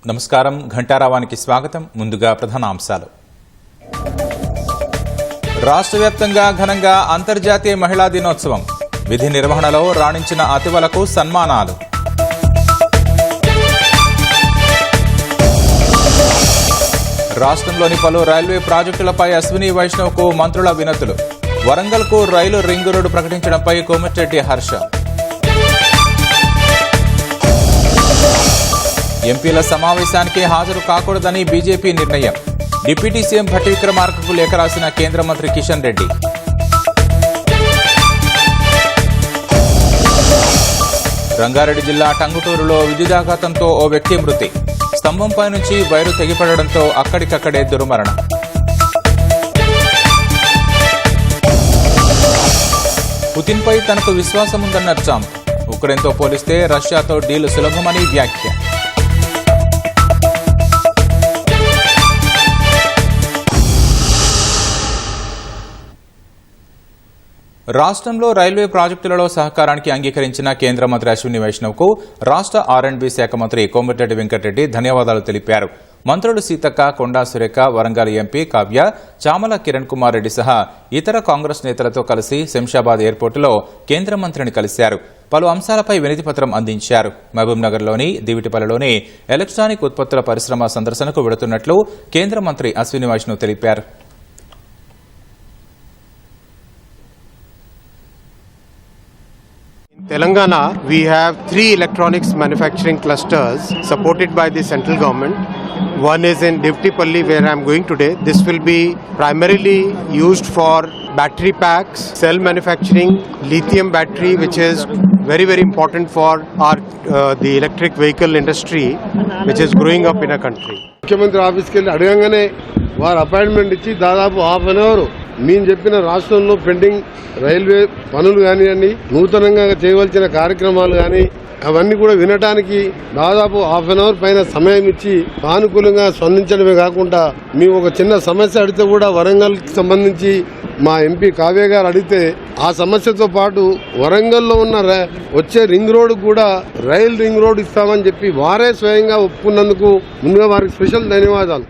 నమస్కారం, ఘంటారావానికి స్వాగతం. ముందుగా ప్రధానాంశాలు. రాష్ట్ర వ్యాప్తంగా ఘనంగా అంతర్జాతీయ మహిళా దినోత్సవం. విధి నిర్వహణలో రాణించిన అతివలకు సన్మానాలు. రాష్ట్రంలోని పలు రైల్వే ప్రాజెక్టులపై అశ్విని వైష్ణవ్కు మంత్రుల వినతులు. వరంగల్కు రైలు రింగ్ రోడ్డు ప్రకటించడంపై కోమటిరెడ్డి హర్ష. ఎంపీల సమావేశానికి హాజరు కాకూడదని బీజేపీ నిర్ణయం. డిప్యూటీ సీఎం భట్టి విక్రమార్కకు లేఖ రాసిన కేంద్ర మంత్రి కిషన్ రెడ్డి. రంగారెడ్డి జిల్లా టంగుటూరులో విద్యుదాఘాతంతో ఓ వ్యక్తి మృతి. స్తంభంపై నుంచి వైరు తెగిపడడంతో అక్కడికక్కడే దుర్మరణం. పుతిన్పై తనకు విశ్వాసముందన్న ట్రంప్. ఉక్రెయిన్తో పోలిస్తే రష్యాతో డీల్ సులభమని వ్యాఖ్య. రాష్ట్రంలో రైల్వే ప్రాజెక్టులలో సహకారానికి అంగీకరించిన కేంద్ర మంత్రి అశ్విని వైష్ణవ్కు రాష్ట్ర ఆర్&బి శాఖ మంత్రి కోమటిరెడ్డి వెంకటరెడ్డి ధన్యవాదాలు తెలిపారు. మంత్రులు సీతక్క, కొండా సురేఖ, వరంగల్ ఎంపీ కావ్య, చామల కిరణ్ కుమార్ రెడ్డి సహా ఇతర కాంగ్రెస్ నేతలతో కలిసి శంషాబాద్ ఎయిర్పోర్టులో కేంద్ర మంత్రిని కలిశారు. పలు అంశాలపై వినతిపత్రం అందించారు. మహబూబ్నగర్లోని దివిటిపల్లిలోని ఎలక్ట్రానిక్ ఉత్పత్తుల పరిశ్రమ సందర్శనకు వెళుతున్నట్లు కేంద్ర మంత్రి అశ్విని వైష్ణవ్ తెలిపారు. Telangana, we have 3 electronics manufacturing clusters supported by the central government. One is in Divtipalli, where I am going today. This will be primarily used for battery packs, cell manufacturing, lithium battery, which is very, very important for our the electric vehicle industry, which is growing up in our country. ముఖ్యమంత్రి ఆఫీస్కి వెళ్ళి అడగంగానే వారు appointment ఇచ్చి దాదాపు half an hour మేము చెప్పిన రాష్ట్రంలో పెండింగ్ రైల్వే పనులు కానివ్వండి, నూతనంగా చేయవలసిన కార్యక్రమాలు కానీ అవన్నీ కూడా వినడానికి దాదాపు హాఫ్ అన్ అవర్ పైన సమయం ఇచ్చి సానుకూలంగా స్పందించడమే కాకుండా మేము ఒక చిన్న సమస్య అడిగితే కూడా వరంగల్కి సంబంధించి మా ఎంపీ కావ్య గారు అడిగితే ఆ సమస్యతో పాటు వరంగల్లో ఉన్న వచ్చే రింగ్ రోడ్ కూడా రైల్ రింగ్ రోడ్ ఇస్తామని చెప్పి వారే స్వయంగా ఒప్పుకున్నందుకు ముందుగా వారికి స్పెషల్ ధన్యవాదాలు.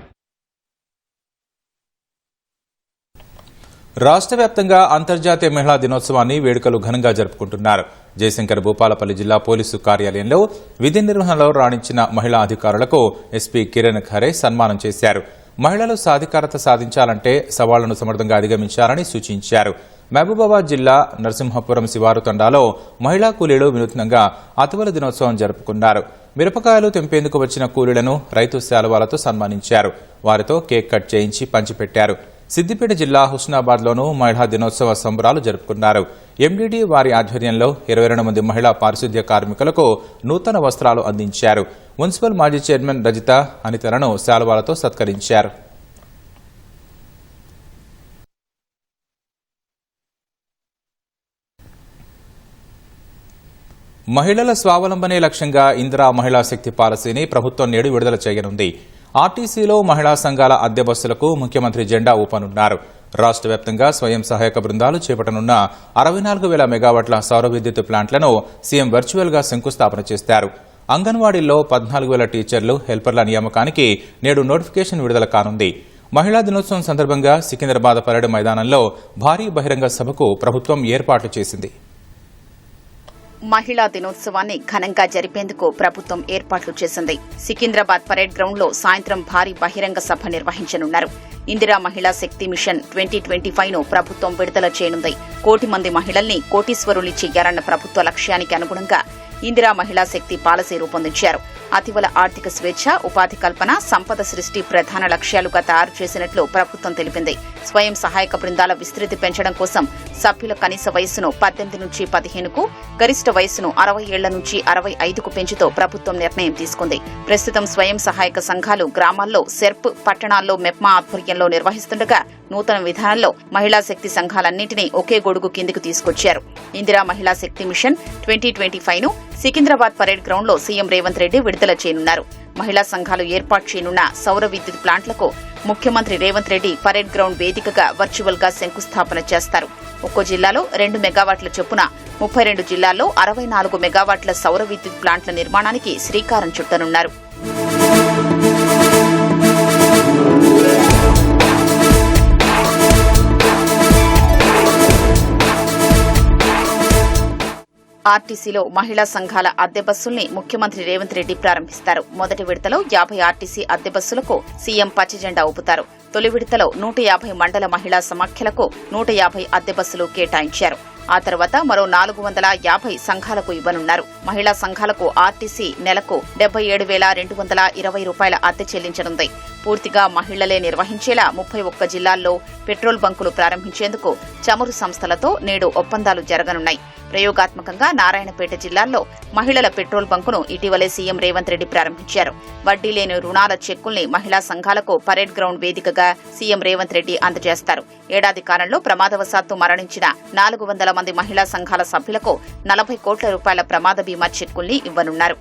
రాష్ట్ర వ్యాప్తంగా అంతర్జాతీయ మహిళా దినోత్సవాన్ని వేడుకలు ఘనంగా జరుపుకుంటున్నారు. జయశంకర్ భూపాలపల్లి జిల్లా పోలీసు కార్యాలయంలో విధి నిర్వహణలో రాణించిన మహిళా అధికారులకు ఎస్పీ కిరణ్ ఖరే సన్మానం చేశారు. మహిళలు సాధికారత సాధించాలంటే సవాళ్లను సమర్థంగా అధిగమించాలని సూచించారు. మహబూబాబాద్ జిల్లా నరసింహపురం శివారు తండాలో మహిళా కూలీలు వినూత్నంగా అతివల దినోత్సవం జరుపుకున్నారు. మిరపకాయలు తెంపేందుకు వచ్చిన కూలీలను రైతు శాలువాలతో సన్మానించారు. వారితో కేక్ కట్ చేయించి పంచిపెట్టారు. సిద్దిపేట జిల్లా హుస్నాబాద్లోనూ మహిళా దినోత్సవ సంబరాలు జరుపుకున్నారు. ఎండీడీ వారి ఆధ్వర్యంలో 22 మంది మహిళా పారిశుద్ధ్య కార్మికులకు నూతన వస్త్రాలు అందించారు. మున్సిపల్ మాజీ చైర్మన్ రజిత అనితలను శాలువాలతో సత్కరించారు. మహిళల స్వావలంబనే లక్ష్యంగా ఇందిరా మహిళా శక్తి పాలసీని ప్రభుత్వం నేడు విడుదల చేయనుంది. ఆర్టీసీలో మహిళా సంఘాల అద్దె బస్సులకు ముఖ్యమంత్రి జెండా ఊపనున్నారు. రాష్ట్ర వ్యాప్తంగా స్వయం సహాయక బృందాలు చేపట్టనున్న 64,000 మెగావాట్ల సౌర విద్యుత్ ప్లాంట్లను సీఎం వర్చువల్ గా శంకుస్థాపన చేస్తారు. అంగన్వాడీల్లో 14,000 టీచర్లు, హెల్పర్ల నియామకానికి నేడు నోటిఫికేషన్ విడుదల కానుంది. మహిళా దినోత్సవం సందర్భంగా సికింద్రాబాద్ పరేడ్ మైదానంలో భారీ బహిరంగ సభకు ప్రభుత్వం ఏర్పాట్లు చేసింది. మహిళా దినోత్సవాన్ని ఘనంగా జరిపేందుకు ప్రభుత్వం ఏర్పాట్లు చేసింది. సికింద్రాబాద్ పరేడ్ గ్రౌండ్ లో సాయంత్రం భారీ బహిరంగ సభ నిర్వహించనున్నారు. ఇందిరా మహిళా శక్తి మిషన్ 2025 ను ప్రభుత్వం విడుదల చేయనుంది. 1 కోటి మంది మహిళల్ని కోటీశ్వరులు చెయ్యాలన్న ప్రభుత్వ లక్ష్యానికి అనుగుణంగా ఇందిరా మహిళా శక్తి పాలసీ రూపొందించారు. అతివల ఆర్థిక స్వేచ్ఛ, ఉపాధి కల్పన, సంపద సృష్టి ప్రధాన లక్ష్యాలుగా తయారు చేసినట్లు ప్రభుత్వం తెలిపింది. స్వయం సహాయక బృందాల విస్తృతి పెంచడం కోసం సభ్యుల కనీస వయస్సును 18 నుంచి 15కు, గరిష్ట వయస్సును 60 ఏళ్ల నుంచి 65కు పెంచుతూ ప్రభుత్వం నిర్ణయం తీసుకుంది. ప్రస్తుతం స్వయం సహాయక సంఘాలు గ్రామాల్లో సెర్ప్, పట్టణాల్లో మెప్మా ఆధ్వర్యంలో నిర్వహిస్తుండగా నూతన విధానంలో మహిళా శక్తి సంఘాలన్నింటినీ ఒకే గొడుగు కిందికి తీసుకొచ్చారు. ఇందిరా మహిళా శక్తి మిషన్ 2025 ను సికింద్రాబాద్ పరేడ్ గ్రౌండ్ లో సీఎం రేవంత్ రెడ్డి విడుదల చేయనున్నారు. మహిళా సంఘాలు ఏర్పాటు చేయనున్న సౌర విద్యుత్ ప్లాంట్లకు ముఖ్యమంత్రి రేవంత్ రెడ్డి పరేడ్ గ్రౌండ్ వేదికగా వర్చువల్ గా శంకుస్థాపన చేస్తారు. ఒక్కో జిల్లాలో 2 మెగావాట్ల చొప్పున 32 జిల్లాల్లో 64 మెగావాట్ల సౌర విద్యుత్ ప్లాంట్ల నిర్మాణానికి శ్రీకారం చుట్టనున్నారు. ఆర్టీసీలో మహిళా సంఘాల అద్దె బస్సుల్ని ముఖ్యమంత్రి రేవంత్ రెడ్డి ప్రారంభిస్తారు. మొదటి విడతలో 50 ఆర్టీసీ అద్దె బస్సులకు సీఎం పచ్చజెండా ఊపుతారు. తొలి విడతలో 150 మండల మహిళా సమాఖ్యలకు 150 అద్దె బస్సులు కేటాయించారు. ఆ తర్వాత మరో 450 సంఘాలకు ఇవ్వనున్నారు. మహిళా సంఘాలకు ఆర్టీసీ నెలకు 77,220 రూపాయల అద్దె చెల్లించనుంది. పూర్తిగా మహిళలే నిర్వహించేలా 31 జిల్లాల్లో పెట్రోల్ బంకులు ప్రారంభించేందుకు చమురు సంస్థలతో నేడు ఒప్పందాలు జరగనున్నాయి. ప్రయోగాత్మకంగా నారాయణపేట జిల్లాల్లో మహిళల పెట్రోల్ బంకును ఇటీవలే సీఎం రేవంత్ రెడ్డి ప్రారంభించారు. వడ్డీ లేని రుణాల చెక్కుల్ని మహిళా సంఘాలకు పరేడ్ గ్రౌండ్ వేదికగా సీఎం రేవంత్ రెడ్డి అందజేస్తారు. ఏడాది కాలంలో ప్రమాదవశాత్తు మరణించిన 400 మంది మహిళా సంఘాల సభ్యులకు 40 కోట్ల రూపాయల ప్రమాద బీమా చెక్కుల్ని ఇవ్వనున్నారు.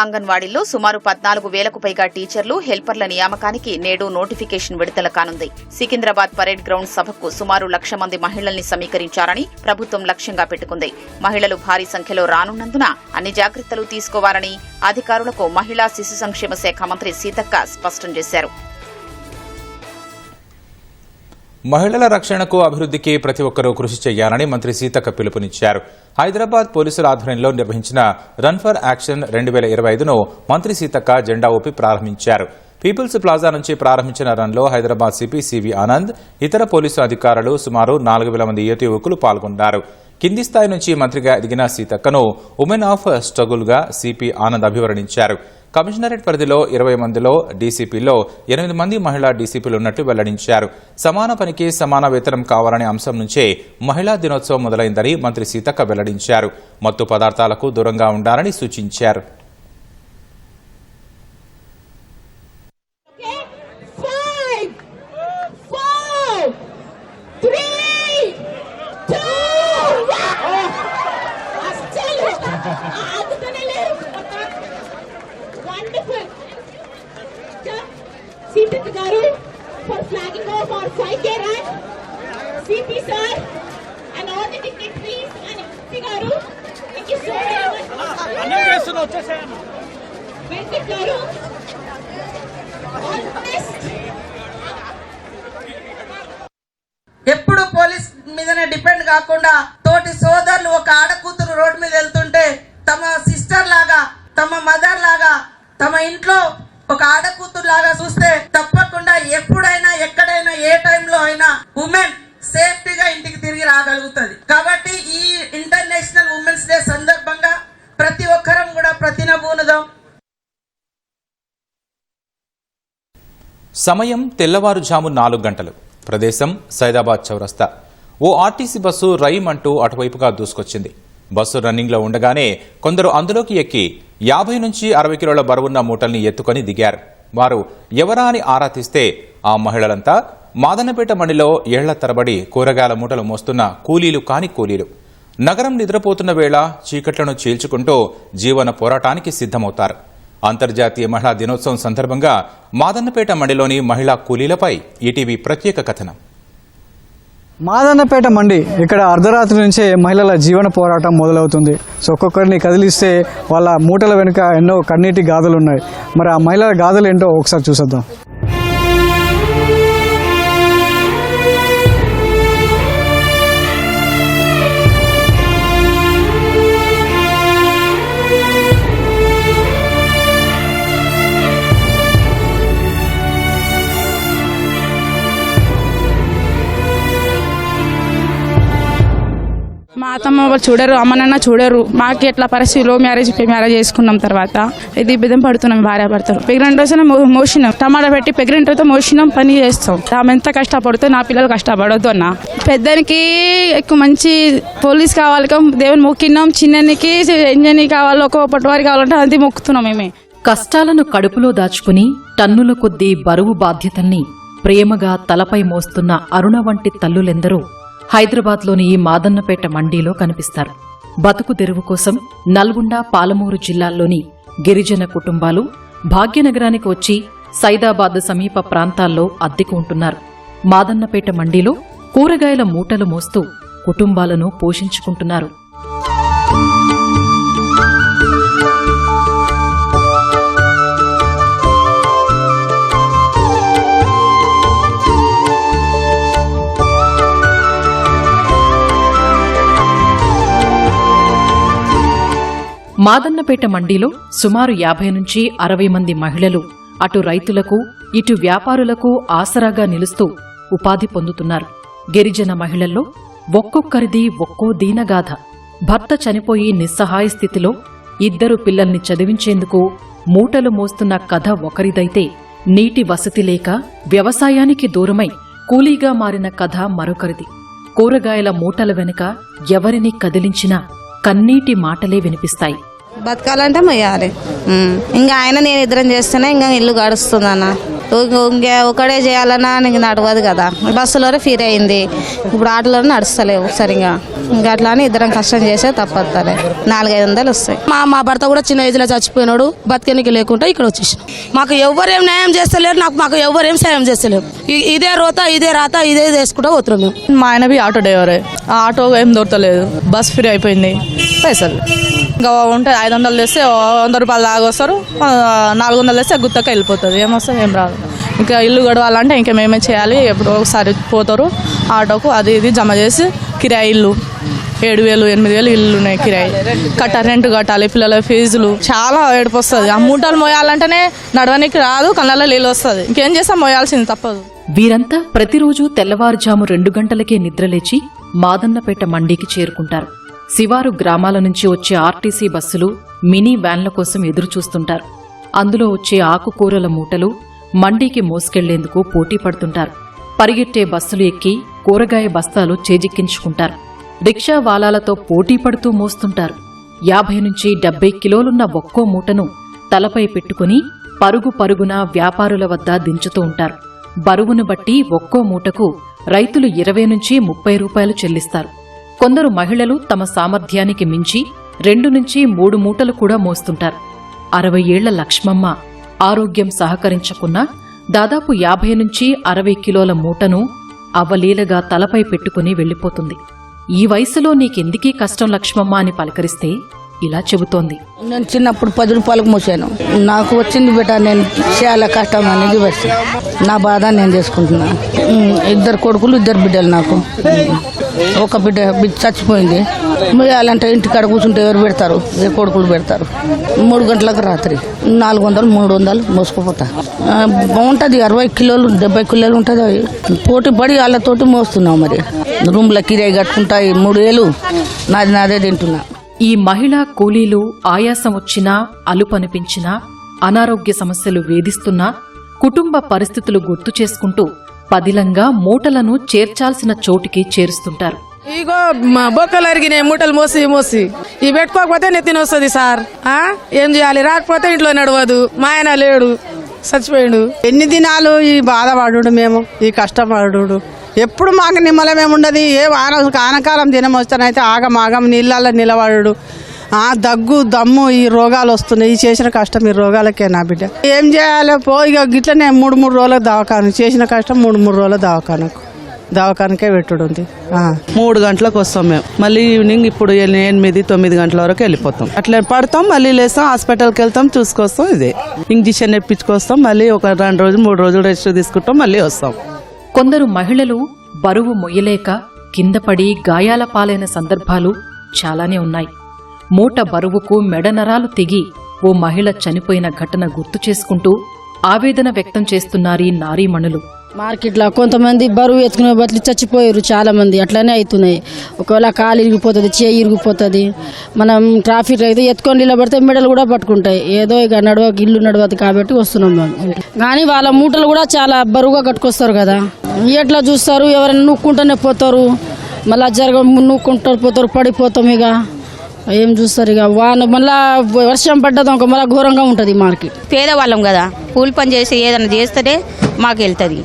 అంగన్వాడీల్లో సుమారు 14,000కు పైగా టీచర్లు, హెల్పర్ల నియామకానికి నేడు నోటిఫికేషన్ విడుదల కానుంది. సికింద్రాబాద్ పరేడ్ గ్రౌండ్ సభకు సుమారు 1,00,000 మంది మహిళల్ని సమీకరించారని ప్రభుత్వం లక్ష్యంగా పెట్టుకుంది. మహిళలు భారీ సంఖ్యలో రానున్నందున అన్ని జాగ్రత్తలు తీసుకోవాలని అధికారులకు మహిళా శిశు సంక్షేమ శాఖ మంత్రి సీతక్క స్పష్టం చేశారు. మహిళల రక్షణకు అభివృద్ధికి ప్రతి ఒక్కరూ కృషి చేయాలని మంత్రి సీతక్క పిలుపునిచ్చారు. హైదరాబాద్ పోలీసుల ఆధ్వర్యంలో నిర్వహించిన రన్ ఫర్ యాక్షన్ 2025ను మంత్రి సీతక్క జెండా ఊపి ప్రారంభించారు. పీపుల్స్ ప్లాజా నుంచి ప్రారంభించిన రన్లో హైదరాబాద్ సిపి సివి ఆనంద్, ఇతర పోలీసు అధికారులు, సుమారు 4,000 మంది యువకులు పాల్గొన్నారు. కింది స్థాయి నుంచి మంత్రిగా ఎదిగిన సీతక్కను ఉమెన్ ఆఫ్ స్ట్రగుల్ గా సిపి ఆనంద్ అభివర్ణించారు. కమిషనరేట్ పరిధిలో 20 మందిలో డీసీపీలో 8 మంది మహిళా డీసీపీలు ఉన్నట్లు వెల్లడించారు. సమాన పనికి సమాన వేతనం కావాలనే అంశం నుంచే మహిళా దినోత్సవం మొదలైందని మంత్రి సీతక్క వెల్లడించారు. మత్తు పదార్థాలకు దూరంగా ఉండాలని సూచించారు. Seated garu for flagging off our 5K run. CP sir and all the dignitaries and CP garu, thank you so very much. Venkat garu, all best. ఎప్పుడు పోలీస్ మీదనే డిపెండ్ కాకుండా తోటి సోదరులు ఒక ఆడకూతురు రోడ్డు మీద వెళ్తుంటే తమ సిస్టర్ లాగా, తమ మదర్ లాగా, తమ ఇంట్లో ఒక ఆడకూతురు లాగా చూస్తే తప్పకుండా ఎప్పుడైనా ఎక్కడైనా ఏ టైంలో అయినా ఉమెన్ సేఫ్టీగా ఇంటికి తిరిగి రాగలుగుతుంది. కాబట్టి ఈ ఇంటర్నేషనల్ ఉమెన్స్ డే సందర్భంగా ప్రతి ఒక్కరం కూడా ప్రతినబూనుదాం. సమయం తెల్లవారుజాము 4 గంటలు. ప్రదేశం సైదాబాద్ చౌరస్తా. ఓ ఆర్టీసీ బస్సు రైమ్ అంటూ అటువైపుగా దూసుకొచ్చింది. బస్సు రన్నింగ్లో ఉండగానే కొందరు అందులోకి ఎక్కి 50 నుంచి 60 కిలోల బరువున్న మూటల్ని ఎత్తుకొని దిగారు. వారు ఎవరా అని ఆరా తీస్తే ఆ మహిళలంతా మాదన్నపేట మండిలో ఏళ్ల తరబడి కూరగాయల మూటలు మోస్తున్న కూలీలు కాని కూలీలు. నగరం నిద్రపోతున్న వేళ చీకట్లను చీల్చుకుంటూ జీవన పోరాటానికి సిద్ధమవుతారు. అంతర్జాతీయ మహిళా దినోత్సవం సందర్భంగా మాదన్నపేట మండిలోని మహిళా కూలీలపై ఈటీవీ ప్రత్యేక కథనం. మాదన్నపేట మండి ఇక్కడ అర్ధరాత్రి నుంచే మహిళల జీవన పోరాటం మొదలవుతుంది. సో ఒక్కొక్కరిని కదిలిస్తే వాళ్ళ మూటల వెనుక ఎన్నో కన్నీటి గాథలు ఉన్నాయి. మరి ఆ మహిళల గాథలు ఏంటో ఒకసారి చూసేద్దాం. మా అత్తమ్మ వాళ్ళు చూడరు, అమ్మ నాన్న చూడరు. మాకు ఎట్లా పరిస్థితి లో మ్యారేజ్ చేసుకున్నాం తర్వాత ఇది బిద్దం పడుతున్నాం. భార్య భర్తలు ప్రెగ్నెంట్ రోజున మోసినాం, టమాటా పెట్టి ప్రెగ్నెంట్ అయితే మోసినాం, పని చేస్తాం. ఆమె ఎంత కష్టపడితే నా పిల్లలు కష్టపడొద్దు అన్న. పెద్దనికి ఎక్కువ మంచి పోలీస్ కావాలి, దేవుని మొక్కినాం. చిన్ననికి ఇంజనీర్ కావాలి, ఒక పట్టువారి కావాలంటే అది మొక్కుతున్నాం. మేమే కష్టాలను కడుపులో దాచుకుని టన్నుల కొద్దీ బరువు బాధ్యతల్ని ప్రేమగా తలపై మోస్తున్న అరుణ వంటి తల్లులెందరో హైదరాబాద్లోని ఈ మాదన్నపేట మండీలో కనిపిస్తారు. బతుకు తెరువు కోసం నల్గొండ, పాలమూరు జిల్లాల్లోని గిరిజన కుటుంబాలు భాగ్యనగరానికి వచ్చి సైదాబాద్ సమీప ప్రాంతాల్లో అద్దెకు ఉంటున్నారు. మాదన్నపేట మండీలో కూరగాయల మూటలు మోస్తూ కుటుంబాలను పోషించుకుంటున్నారు. మాదన్నపేట మండీలో సుమారు 50 నుంచి 60 మంది మహిళలు అటు రైతులకు ఇటు వ్యాపారులకు ఆసరాగా నిలుస్తూ ఉపాధి పొందుతున్నారు. గిరిజన మహిళల్లో ఒక్కొక్కరిది ఒక్కో దీనగాథ. భర్త చనిపోయి నిస్సహాయ స్థితిలో 2 పిల్లల్ని చదివించేందుకు మూటలు మోస్తున్న కథ ఒకరిదైతే, నీటి వసతి లేక వ్యవసాయానికి దూరమై కూలీగా మారిన కథ మరొకరిది. కూరగాయల మూటల వెనుక ఎవరిని కదిలించినా కన్నీటి మాటలే వినిపిస్తాయి. బతకాలంటే మొయ్యాలి. ఇంకా ఆయన నేను ఇద్దరం చేస్తేనే ఇంకా ఇల్లు గడుస్తుందన్న. ఇంకా ఒకడే చేయాలన్నా నీకు నడవదు కదా. బస్సులోనే ఫీర్ అయింది, ఇప్పుడు ఆటోలోనే నడుస్తలేవు సరిగా. ఇంకా అట్లా అని ఇద్దరం కష్టం చేసే తప్పదులే. 400-500 వస్తాయి. మా భర్త కూడా చిన్న ఏజ్లో చచ్చిపోయినాడు. బతికేనికి లేకుండా ఇక్కడ వచ్చేసి మాకు ఎవరేం న్యాయం చేస్తలేరు. మాకు ఎవరేం సాయం చేస్తలేరు. ఇదే రోత, ఇదే రాత, ఇదే చేసుకుంటూ పోతున్నాం మేము. మా ఆయన బి ఆటో డ్రైవరే. ఆ ఆటో ఏం దొరకలేదు, బస్ ఫ్రీ అయిపోయింది. పైసలు ఇంకా ఉంటే 500 తెస్తే 100 రూపాయలు దాగొస్తారు, 400 తెస్తే గుత్తక వెళ్ళిపోతుంది. ఏమొస్తుంది, ఏం రాదు. ఇంకా ఇల్లు గడవాలంటే ఇంకా మేమే చేయాలి. ఎప్పుడో ఒకసారి పోతారు ఆటోకు, అది ఇది జమ చేసి కిరాయి ఇల్లు 7,000-8,000 ఇల్లు ఉన్నాయి కిరాయి రెంట్ కట్టాలి, పిల్లల ఫీజులు. చాలా ఏడుపు వస్తుంది. ఆ మూటలు మోయాలంటేనే నడవనికి రాదు, కళ్ళల్లో నీళ్ళు వస్తుంది. ఇంకేం చేస్తాం, మోయాల్సింది తప్పదు. వీరంతా ప్రతిరోజు తెల్లవారుజాము 2 గంటలకే నిద్రలేచి మాదన్నపేట మండీకి చేరుకుంటారు. శివారు గ్రామాల నుంచి వచ్చే ఆర్టీసీ బస్సులు, మినీ వ్యాన్ల కోసం ఎదురుచూస్తుంటారు. అందులో వచ్చే ఆకుకూరల మూటలు మండీకి మోసుకెళ్లేందుకు పోటీ పడుతుంటారు. పరిగెట్టే బస్సులు ఎక్కి కూరగాయ బస్తాలు చేజిక్కించుకుంటారు. రిక్షా వాలాలతో పోటీ పడుతూ మోస్తుంటారు. 50 నుంచి 70 కిలోలున్న ఒక్కో మూటను తలపై పెట్టుకుని పరుగు పరుగున వ్యాపారుల వద్ద దించుతూ ఉంటారు. బరువును బట్టి ఒక్కో మూటకు రైతులు 20 నుంచి 30 రూపాయలు చెల్లిస్తారు. కొందరు మహిళలు తమ సామర్థ్యానికి మించి 2 నుంచి 3 మూటలు కూడా మోస్తుంటారు. 60 ఏళ్ల లక్ష్మమ్మ ఆరోగ్యం సహకరించకున్నా దాదాపు 50 నుంచి 60 కిలోల మూటను అవలీలగా తలపై పెట్టుకుని వెళ్లిపోతుంది. ఈ వయసులో నీకెందుకీ కష్టం లక్ష్మమ్మ అని పలకరిస్తే ఇలా చెబుతోంది. నేను చిన్నప్పుడు 10 రూపాయలకు మోసాను. నాకు వచ్చింది బిడ్డ, నేను చాలా కష్టం అనేది వచ్చి నా బాధ నేను చేసుకుంటున్నా. 2 కొడుకులు 2 బిడ్డలు. నాకు ఒక బిడ్డ చచ్చిపోయింది. మోయాలంటే ఇంటికాడ కూర్చుంటే ఎవరు పెడతారు? ఏ కొడుకులు పెడతారు? 3 గంటలకు రాత్రి 400-300 మోసుకుపోతా. బాగుంటుంది. 60 కిలోలు 70 కిలోలు ఉంటుంది. అవి పోటీ పడి వాళ్ళతోటి మోస్తున్నావు. మరి రూమ్ల కిరాయి కట్టుకుంటాయి. 3 ఏళ్ళు నాదే తింటున్నా. ఈ మహిళా కూలీలు ఆయాసం వచ్చినా, అలుపనిపించినా, అనారోగ్య సమస్యలు వేధిస్తున్నా కుటుంబ పరిస్థితులు గుర్తు చేసుకుంటూ పదిలంగా మూటలను చేర్చాల్సిన చోటికి చేరుస్తుంటారు. ఇగో బొక్కలు అరిగినాయి మూటలు మోసి ఇవి పెట్టుకోకపోతే నెత్తిన వస్తుంది సార్. ఏం చేయాలి? రాకపోతే ఇంట్లో నడవదు. మా ఆయన లేడు, చచ్చిపోయాడు. ఎన్ని దినాలు ఈ బాధపడు, మేము ఈ కష్టపడు. ఎప్పుడు మాకు నిమ్మలమేముండదు. ఏ ఆనకాలం దినం వస్తానైతే ఆగం నీళ్ళల్లో నిలబడు. దగ్గు దమ్ము ఈ రోగాలు వస్తున్నాయి. ఈ చేసిన కష్టం ఈ రోగాలకే నా బిడ్డ. ఏం చేయాలో ఇక గిట్లనే 3 రోజులకు దవాఖాన చేసిన కష్టం. 3 రోజుల దవాఖానకే పెట్టుడుంది. 3 గంటలకు వస్తాం మేము. మళ్ళీ ఈవినింగ్ ఇప్పుడు 8-9 గంటల వరకు వెళ్ళిపోతాం. అట్లా పడతాం, మళ్ళీ లేస్తాం, హాస్పిటల్కి వెళ్తాం, చూసుకొస్తాం. ఇదే ఇంజక్షన్ ఎప్పించుకొస్తాం. మళ్ళీ ఒక 2 రోజులు 3 రోజులు రెస్ట్ తీసుకుంటాం, మళ్ళీ వస్తాం. కొందరు మహిళలు బరువు మొయ్యలేక కింద పడి గాయాల పాలైన సందర్భాలు చాలానే ఉన్నాయి. మూట బరువుకు మెడనరాలు తెగి ఓ మహిళ చనిపోయిన ఘటన గుర్తు చేసుకుంటూ ఆవేదన వ్యక్తం చేస్తున్నారీ నారీమణులు. మార్కెట్లో కొంతమంది బరువు ఎత్తుకునే బట్టలు చచ్చిపోయారు. చాలా మంది అట్లనే అవుతున్నాయి. ఒకవేళ కాలు ఇరిగిపోతుంది, చేయి ఇరిగిపోతుంది. మనం ట్రాఫిక్ అయితే ఎత్తుకొని నిలబడితే మెడలు కూడా పట్టుకుంటాయి. ఏదో ఇక ఇల్లు నడవదు కాబట్టి వస్తున్నాం మేము. కానీ వాళ్ళ మూటలు కూడా చాలా బరువుగా కట్టుకొస్తారు కదా. ఎట్లా చూస్తారు? ఎవరైనా నూక్కుంటూనే పోతారు, మళ్ళీ నూక్కుంటారు పోతారు, పడిపోతాం. ఇక ఏం చూస్తారు? ఇక మళ్ళా వర్షం పడ్డది ఒక మళ్ళీ ఘోరంగా ఉంటుంది మార్కెట్. పేదవాళ్ళం కదా, కూలి పని చేసి ఏదైనా చేస్తేనే మాకు వెళ్తుంది.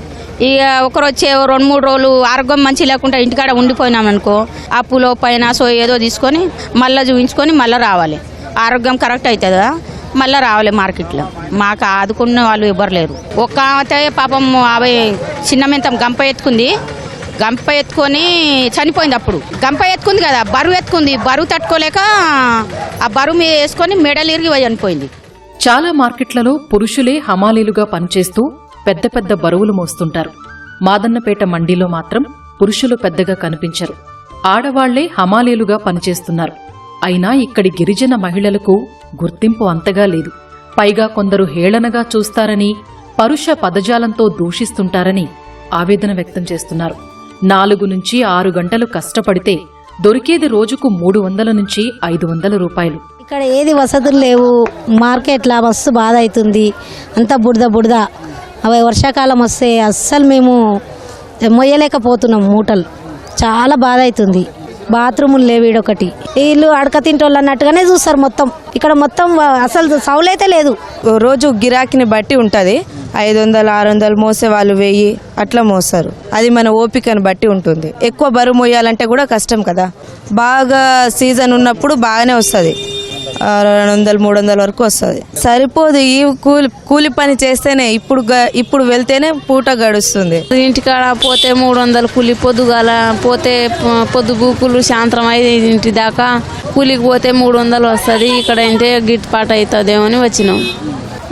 ఇక ఒకరు వచ్చే 2-3 రోజులు ఆరోగ్యం మంచి లేకుండా ఇంటికాడ ఉండిపోయినామనుకో అప్పులో పైన సో ఏదో తీసుకొని మళ్ళీ చూపించుకొని మళ్ళీ రావాలి. ఆరోగ్యం కరెక్ట్ అవుతుందా మళ్ళీ రావాలి మార్కెట్లో. మాకు ఆదుకున్న వాళ్ళు ఎవ్వరు లేరు. ఒక్క ఆమె పాపం అవి చిన్న మెంతం గంప ఎత్తుకొని చనిపోయింది. అప్పుడు గంప ఎత్తుకుంది కదా, బరువు ఎత్తుకుంది, బరువు తట్టుకోలేక ఆ బరువు మీద వేసుకొని మెడలు ఇరిగి చనిపోయింది. చాలా మార్కెట్లలో పురుషులే హమాలీలుగా పనిచేస్తూ పెద్ద పెద్ద బరువులు మోస్తుంటారు. మాదన్నపేట మండీలో మాత్రం పురుషులు పెద్దగా కనిపించరు. ఆడవాళ్లే హమాలీలుగా పనిచేస్తున్నారు. అయినా ఇక్కడి గిరిజన మహిళలకు గుర్తింపు అంతగా లేదు. పైగా కొందరు హేళనగా చూస్తారని, పరుష పదజాలంతో దూషిస్తుంటారని ఆవేదన వ్యక్తం చేస్తున్నారు. 4 నుంచి 6 గంటలు కష్టపడితే దొరికేది రోజుకు 300 నుంచి 500 రూపాయలు. ఇక్కడ ఏది వసతులు లేవు. మార్కెట్లా మస్తు బాధ అవుతుంది. అంతా బుడద అవి వర్షాకాలం వస్తే అస్సలు మేము మొయ్యలేకపోతున్నాం. మూటలు చాలా బాధ అవుతుంది. బాత్రూములు లేవు. ఈడొకటి వీళ్ళు అడక తింటోళ్ళు అన్నట్టుగానే చూస్తారు. మొత్తం ఇక్కడ మొత్తం అసలు సౌలైతే లేదు. రోజు గిరాకీని బట్టి ఉంటుంది. 500-600 మోసే వాళ్ళు 1000 అట్లా మోస్తారు. అది మన ఓపికను బట్టి ఉంటుంది. ఎక్కువ బరువు మోయాలంటే కూడా కష్టం కదా. బాగా సీజన్ ఉన్నప్పుడు బాగానే వస్తుంది. 200-300 వరకు వస్తుంది. సరిపోదు. ఈ కూలి పని చేస్తేనే ఇప్పుడు వెళ్తేనే పూట గడుస్తుంది. ఇంటికాడ పోతే 300 కూలి, పొద్దుగాల పోతే పొద్దుగూకులు సాయంత్రం 5 దాకా కూలికి పోతే 300 వస్తుంది. ఇక్కడ అంటే గిట్టుబాటు అవుతుందేమో అని వచ్చినాం.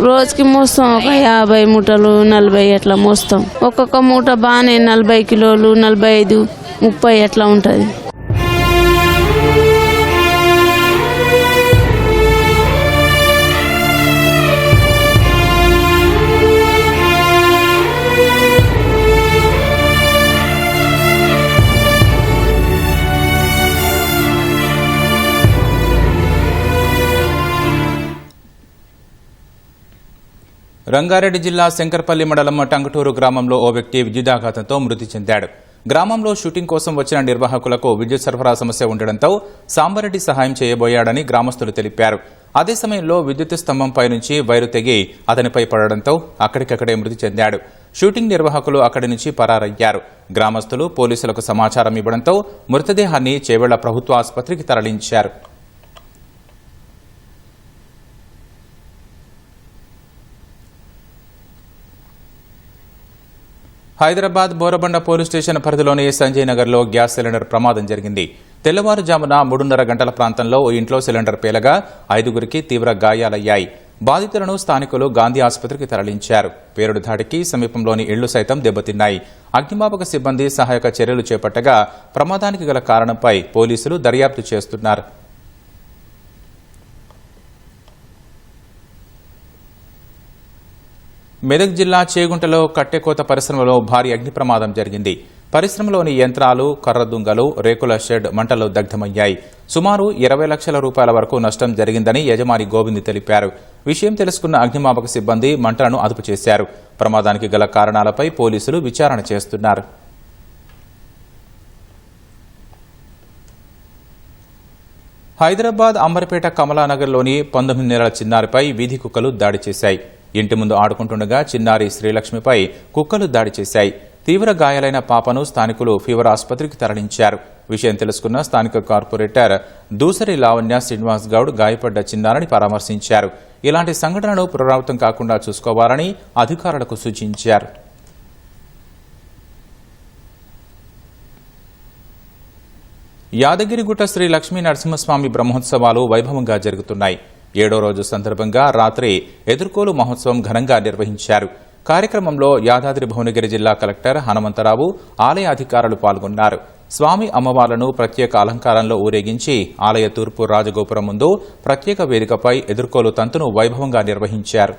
రోజుకి మోస్తాం ఒక 50 మూటలు 40 అట్లా మోస్తాం. ఒక్కొక్క మూట బాగానే 40 కిలోలు 45-30 అట్లా ఉంటుంది. రంగారెడ్డి జిల్లా శంకర్పల్లి మండలం టంగుటూరు గ్రామంలో ఓ వ్యక్తి విద్యుదాఘాతంతో మృతి చెందాడు. గ్రామంలో షూటింగ్ కోసం వచ్చిన నిర్వాహకులకు విద్యుత్ సరఫరా సమస్య ఉండడంతో సాంబరెడ్డి సహాయం చేయబోయాడని గ్రామస్తులు తెలిపారు. అదే సమయంలో విద్యుత్ స్తంభంపై నుంచి వైరు తెగి అతనిపై పడడంతో అక్కడికక్కడే మృతి చెందాడు. షూటింగ్ నిర్వాహకులు అక్కడి నుంచి పరారయ్యారు. గ్రామస్తులు పోలీసులకు సమాచారం ఇవ్వడంతో మృతదేహాన్ని చేవెళ్ల ప్రభుత్వ ఆసుపత్రికి తరలించారు. హైదరాబాద్ బోరబండ పోలీస్ స్టేషన్ పరిధిలోని సంజయ్ నగర్లో గ్యాస్ సిలిండర్ ప్రమాదం జరిగింది. తెల్లవారుజామున 3:30 గంటల ప్రాంతంలో ఓ ఇంట్లో సిలిండర్ పేలగా 5గురికి తీవ్ర గాయాలయ్యాయి. బాధితులను స్థానికులు గాంధీ ఆసుపత్రికి తరలించారు. పేలుడు ధాటికి సమీపంలోని ఇళ్లు సైతం దెబ్బతిన్నాయి. అగ్నిమాపక సిబ్బంది సహాయక చర్యలు చేపట్టగా ప్రమాదానికి గల కారణంపై పోలీసులు దర్యాప్తు చేస్తున్నారు. మెదక్ జిల్లా చేగుంటలో కట్టెకోత పరిశ్రమలో భారీ అగ్ని ప్రమాదం జరిగింది. పరిశ్రమలోని యంత్రాలు, కర్రదుంగలు, రేకుల షెడ్ మంటల్లో దగ్ధమయ్యాయి. సుమారు 20 లక్షల రూపాయల వరకు నష్టం జరిగిందని యజమాని గోవింద్ తెలిపారు. విషయం తెలుసుకున్న అగ్నిమాపక సిబ్బంది మంటలను అదుపు చేశారు. ప్రమాదానికి గల కారణాలపై పోలీసులు విచారణ చేస్తున్నారు. హైదరాబాద్ అంబర్పేట కమలానగర్లోని 19 నెలల చిన్నారిపై వీధి కుక్కలు దాడి చేశాయి. ఇంటి ముందు ఆడుకుంటుండగా చిన్నారి శ్రీలక్ష్మిపై కుక్కలు దాడి చేశాయి. తీవ్ర గాయాలైన పాపను స్థానికులు ఫీవర్ ఆసుపత్రికి తరలించారు. విషయం తెలుసుకున్న స్థానిక కార్పొరేటర్ దూసరి లావణ్య శ్రీనివాస్ గౌడ్ గాయపడ్డ చిన్నారిని పరామర్శించారు. ఇలాంటి సంఘటనలు పునరావృతం కాకుండా చూసుకోవాలని అధికారులకు సూచించారు. యాదగిరిగుట్ట శ్రీ లక్ష్మీ నరసింహస్వామి బ్రహ్మోత్సవాలు వైభవంగా జరుగుతున్నాయి. 7వ రోజు సందర్భంగా రాత్రి ఎదుర్కోలు మహోత్సవం ఘనంగా నిర్వహించారు. కార్యక్రమంలో యాదాద్రి భువనగిరి జిల్లా కలెక్టర్ హనుమంతరావు, ఆలయ అధికారులు పాల్గొన్నారు. స్వామి అమ్మవార్లను ప్రత్యేక అలంకారంలో ఊరేగించి ఆలయ తూర్పు రాజగోపురం ముందు ప్రత్యేక వేదికపై ఎదుర్కోలు తంతును వైభవంగా నిర్వహించారు.